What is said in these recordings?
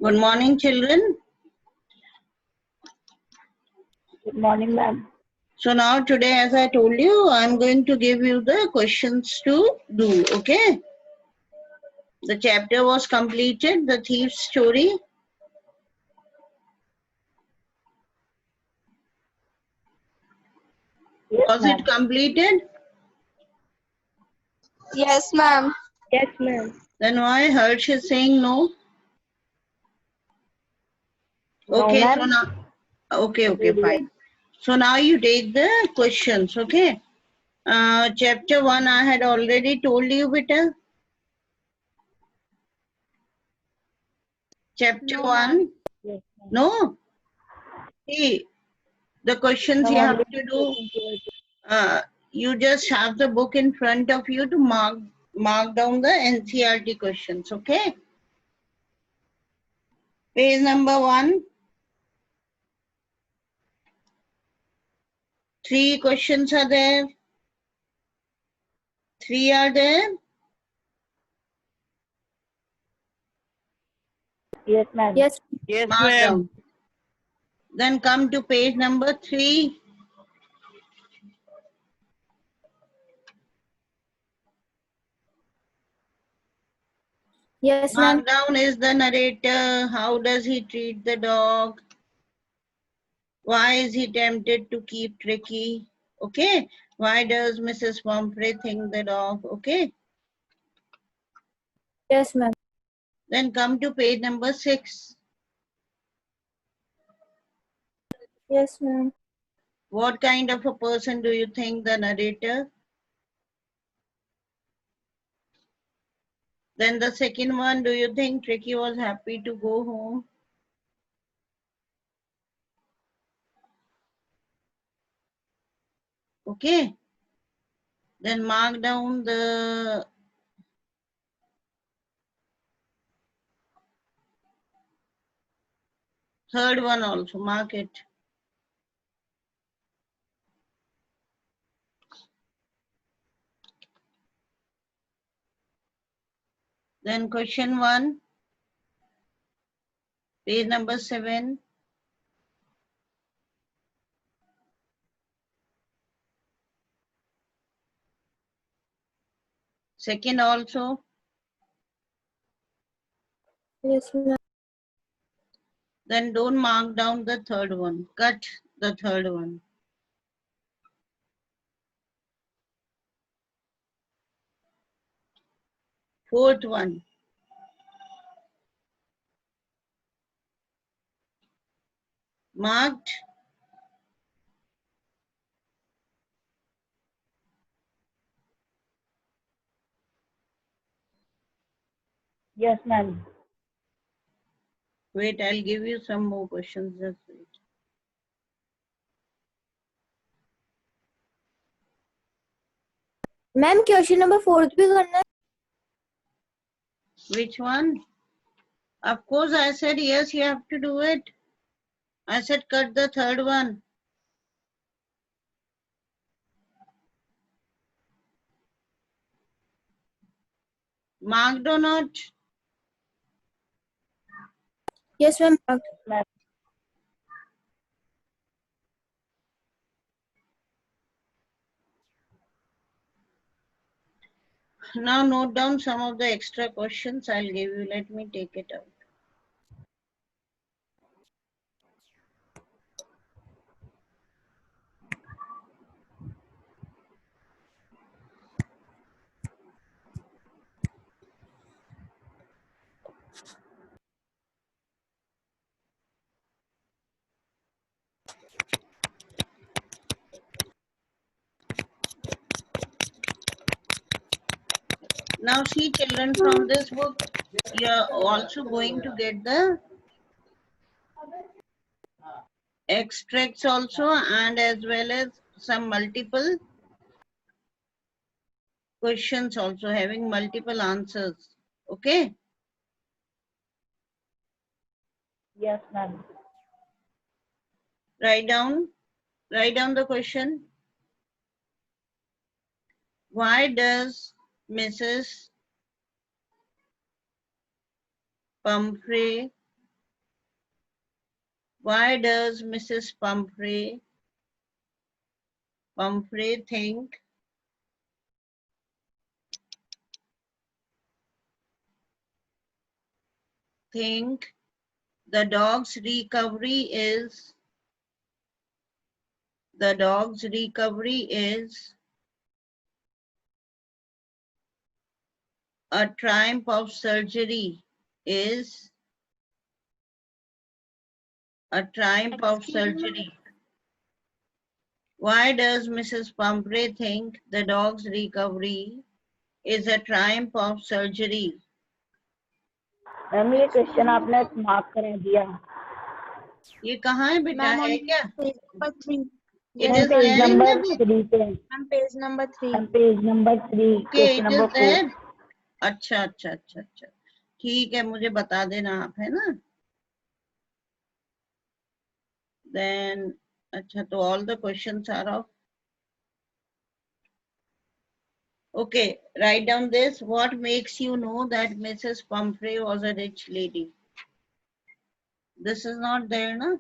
Good morning, children. Good morning, ma'am. So now today, as I told you, I'm going to give you the questions to do, okay? The chapter was completed, the thief's story. Yes, Was ma'am. it completed? Yes, ma'am. Yes, ma'am. Then why Harsh is saying no? No, Okay, so ma'am. now, okay, fine. So now you take the questions, okay? Chapter 1, I had already told you, beta. Chapter No, 1, Yes, ma'am. no? See, the questions Ma'am, you have only to do, questions you will you just have the book in front of you to mark down the NCRT questions, okay? Page number 1, 3 questions are there. 3 are there. Yes, ma'am. Yes. Yes, Mark ma'am. down. Then come to page number 3. Yes, ma'am. Mark down is the narrator. How does he treat the dog? Why is he tempted to keep Tricky? Okay. Why does Mrs. Pomfrey think the dog? Okay. Yes, ma'am. Then come to page number 6. Yes, ma'am. What kind of a person do you think the narrator? Then the second one, do you think Tricky was happy to go home? Okay. Then mark down the third one also, mark it. Then question 1, page number 7. Second also. Yes, ma'am. Then don't mark down the third one. Cut the third one. Fourth one. Marked. Yes, ma'am. Wait, I'll give you some more questions. Just wait. Ma'am question number 4 भी करना है. Which one? Of course, I said yes, you have to do it. I said cut the third one. Marked or not? Yes, ma'am. Ma'am. Now note down some of the extra questions I'll give you. Let me take it out. Now see children, from this book, you're also going to get the extracts also, and as well as some multiple questions also having multiple answers. Okay. Yes, ma'am. Write down the question. Why does Mrs. Pumphrey. Why does Mrs. Pumphrey think the dog's recovery is a triumph of surgery? Is a triumph of surgery. Why does Mrs. Pumphrey think the dog's recovery is a triumph of surgery? Ma'am ये question आपने mark करा दिया। ये कहाँ है बेटा, ma'am है on क्या? Page number 3 It ma'am is page there in the number book. 3 पे। Ma'am page number 3 ma'am page number 3 Okay, question it number is 4। there. अच्छा अच्छा अच्छा अच्छा, ठीक है, मुझे बता देना आप, है ना? Then अच्छा, तो all the questions are of. Okay, write down this. What makes you know that Mrs. Pumphrey was a rich lady? This is not there, na?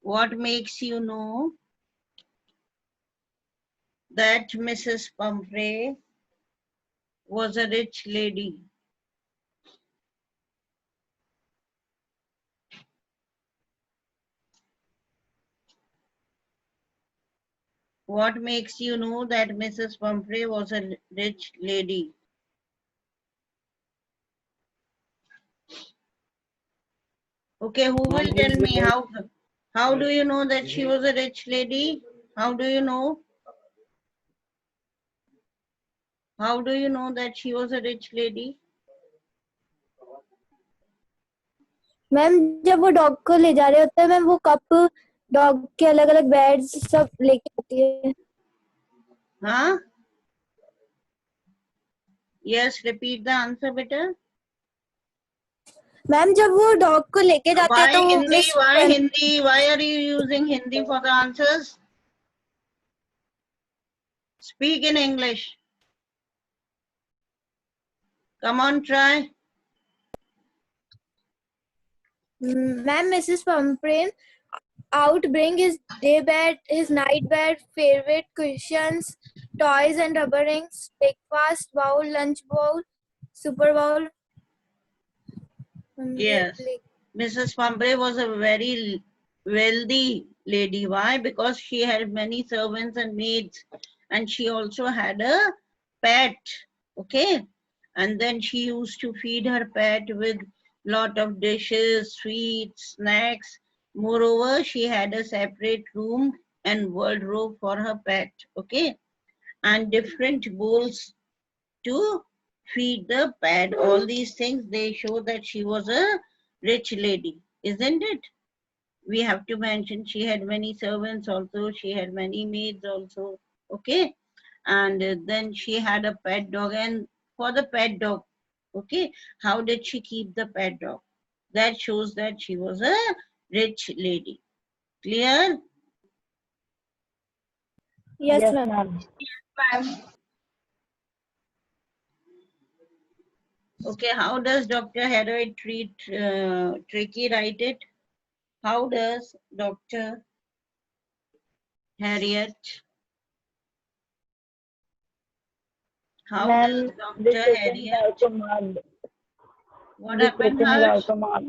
What makes you know that Mrs. Pumphrey was a rich lady? What makes you know that Mrs. Pumphrey was a rich lady? Okay, who will tell me how do you know that she was a rich lady? How do you know? How do you know that she was a rich lady? Ma'am जब वो dog को ले जा रहे होते हैं ma'am, वो cup dog के अलग अलग बेड्स सब लेके आती है। Huh? Yes, repeat the answer better. Ma'am जब वो डॉग को लेके जाते हैं Why तो वो Hindi? Miss Why Hindi? Why are you using Hindi for the answers? Speak in English. Come on, try. Ma'am Mrs पम्परेन out bring his day bed, his night bed, favorite cushions, toys and rubber rings, breakfast bowl, lunch bowl, super bowl. Yes. Mrs. Pumphrey was a very wealthy lady. Why? Because she had many servants and maids, and she also had a pet. Okay. And then she used to feed her pet with lot of dishes, sweets, snacks. Moreover, she had a separate room and wardrobe for her pet. Okay. And different bowls to feed the pet. All these things, they show that she was a rich lady, isn't it? We have to mention she had many servants also, she had many maids also, okay? And then she had a pet dog, and for the pet dog, okay, how did she keep the pet dog? That shows that she was a rich lady. Clear? Yes, ma'am. Ma'am. Okay, how does Dr. Harriet treat Tricky? Write it. How does Dr. Harriet, how ma'am does this Dr. question is Harriet, also marked. what This happened, question is Harsh? also marked.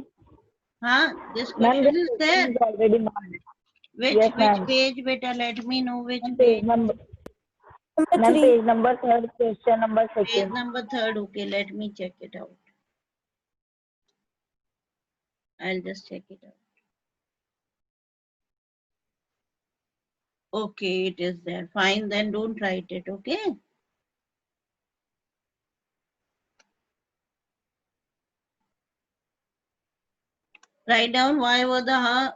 Huh? This Ma'am, question this is question there. is already marked. Which Yes, ma'am. page, beta? Let me know which Ma'am, page. Number Ma'am, 3. page number 3, question number Page 2. number 3. Okay, let me check it out. I'll just check it out. Okay, it is there. Fine, then don't write it, okay? Write down why were the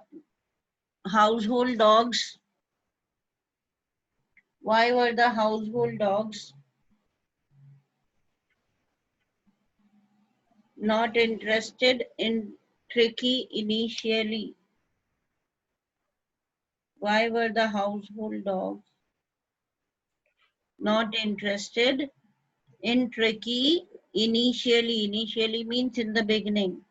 household dogs? Why were the household dogs not interested in Tricky initially? Why were the household dogs not interested in Tricky Initially means in the beginning.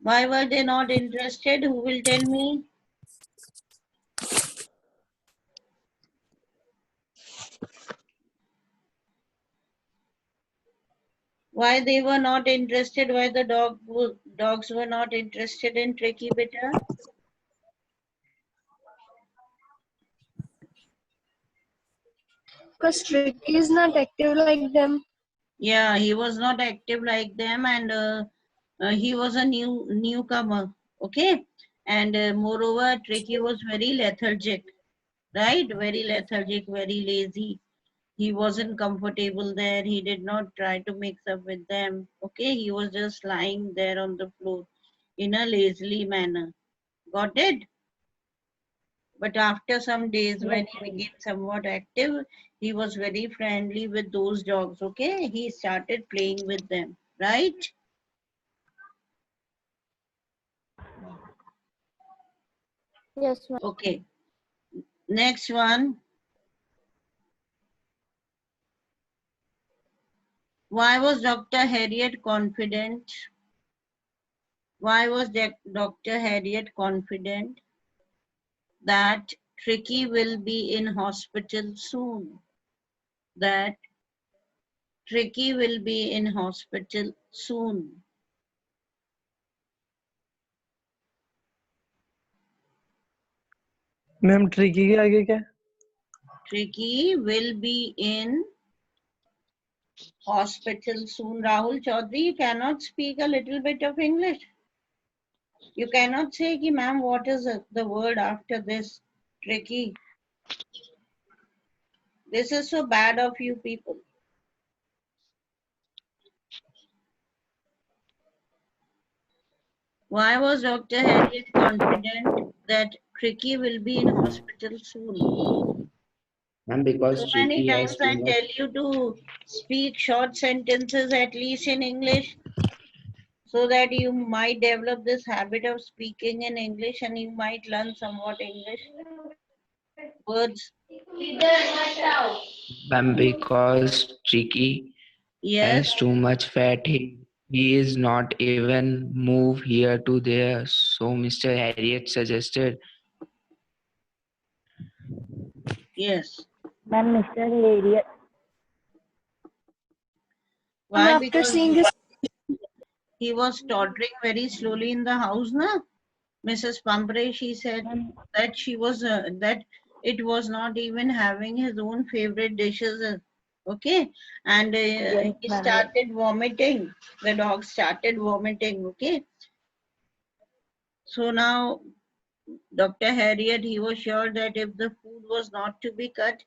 Why were they not interested? Who will tell me? Why they were not interested? Why the dogs were not interested in Tricky, beta? Because Tricky is not active like them. Yeah, he was not active like them, and he was a newcomer. Okay, and moreover, Tricky was very lethargic, right? Very lethargic, very lazy. He wasn't comfortable there. He did not try to mix up with them. Okay, he was just lying there on the floor in a lazily manner. Got it? But after some days, when he became somewhat active, he was very friendly with those dogs. Okay, he started playing with them, right? Yes, ma'am. Okay, next one. Why was Dr. Harriet confident? Why was Dr. Harriet confident that Tricky will be in hospital soon? That Tricky will be in hospital soon. Ma'am tricky के आगे क्या? Tricky will be in hospital soon. Rahul Chaudhary, you cannot speak a little bit of English. You cannot say, ki, ma'am, what is the word after this? Tricky. This is so bad of you people. Why was Dr. Harriet confident that Tricky will be in hospital soon? And because So many Tricky has times too I much, tell you to speak short sentences at least in English, so that you might develop this habit of speaking in English and you might learn somewhat English words. and because Tricky Yes, has too much fat, he is not even move here to there. So Mr. Harriet suggested. yes. Ma'am, Mr. Harriet. Why? After Because seeing this, he was tottering very slowly in the house, na? Mrs. Pampre, she said that she was that it was not even having his own favorite dishes. Okay, and Yes, he ma'am. started vomiting. The dog started vomiting. Okay, so now Dr. Harriet, he was sure that if the food was not to be cut,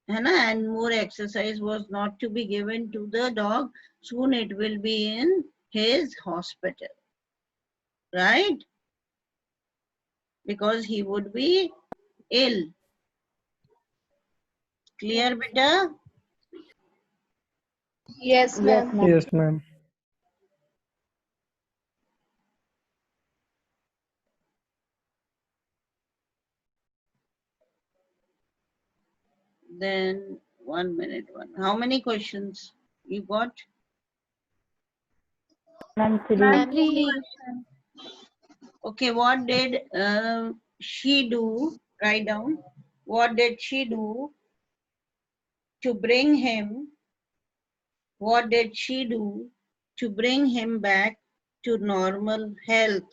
है ना, and more exercise was not to be given to the dog, soon it will be in his hospital, right? Because he would be ill. Clear, beta? yes, Yes, ma'am. ma'am. Yes, ma'am. Then 1 minute. How many questions you got? Ma'am, three. Ma'am, Okay, what did she do? Write down. What did she do to bring him? What did she do to bring him back to normal health?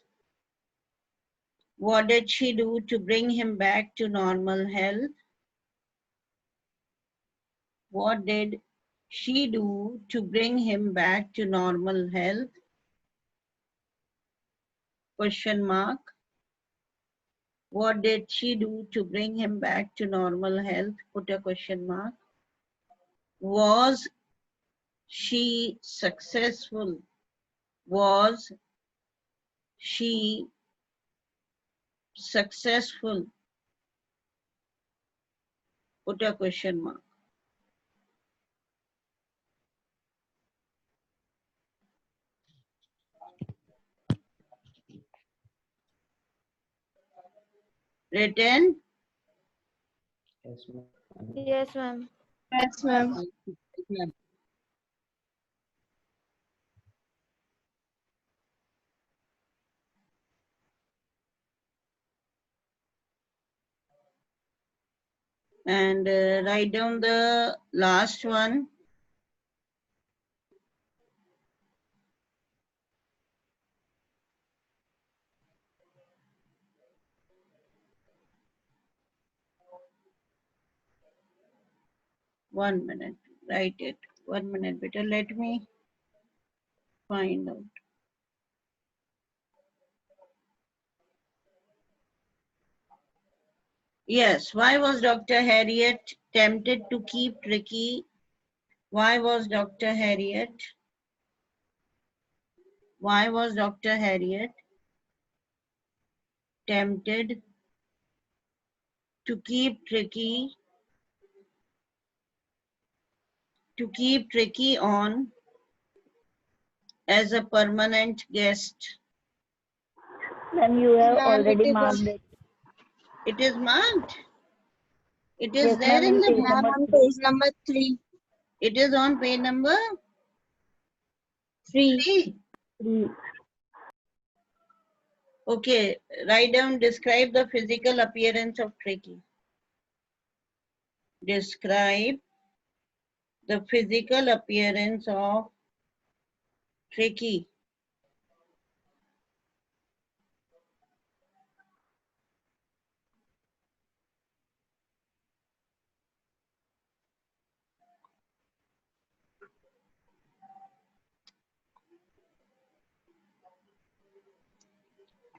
What did she do to bring him back to normal health? What did she do to bring him back to normal health? Question mark. What did she do to bring him back to normal health? Put a question mark. Was she successful? Was she successful? Put a question mark. Written? Yes, ma'am. yes, ma'am. Yes, ma'am. And write down the last one. One minute. Write it. 1 minute. Better let me find out. Yes. Why was Dr. Harriet tempted to keep Tricky? Why was Dr. Harriet? Why was Dr. Harriet tempted to keep Tricky on as a permanent guest? Ma'am, you have Ma'am, already marked it. It is marked. It is Yes, there ma'am, in in the page book. number on 3. page number 3. It is on page number 3. 3. 3. Okay, write down, describe the physical appearance of Tricky. Describe the physical appearance of Tricky.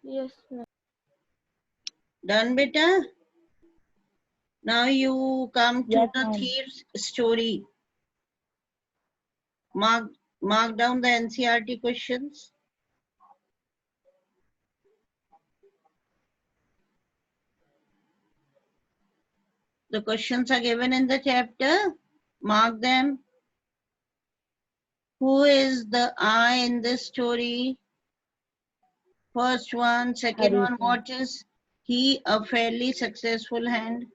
Yes, ma'am. Done, beta? Now you come to Yes, the ma'am. thief's story. Mark down the NCERT questions. The questions are given in the chapter. Mark them. Who is the I in this story? First one, second Hari one, Singh. what is he? A fairly successful hand.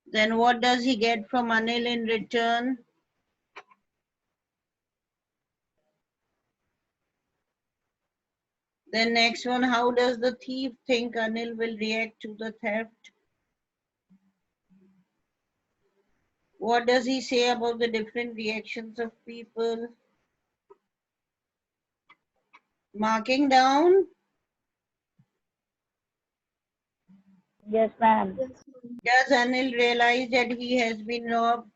Then what does he get from Anil in return? Then next one, how does the thief think Anil will react to the theft? What does he say about the different reactions of people? Marking down. Yes, ma'am. Does Anil realize that he has been robbed?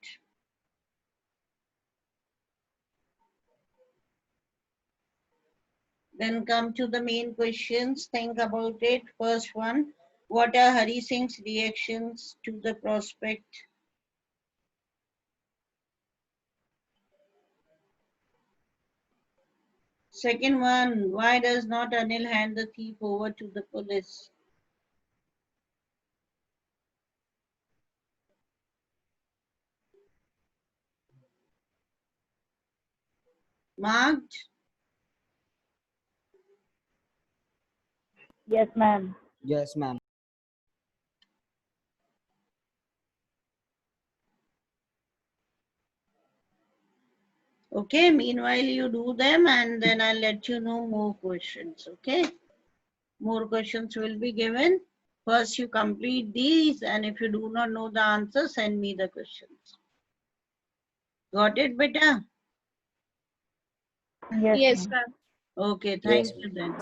Then come to the main questions. Think about it. First one, what are Hari Singh's reactions to the prospect? Second one, why does not Anil hand the thief over to the police? Marked? Yes, ma'am. Yes, ma'am. Okay, meanwhile you do them and then I'll let you know more questions, okay? More questions will be given. First you complete these and if you do not know the answer, send me the questions. Got it, beta? Yes, Yes, ma'am. ma'am. Okay, Yes, thank you then.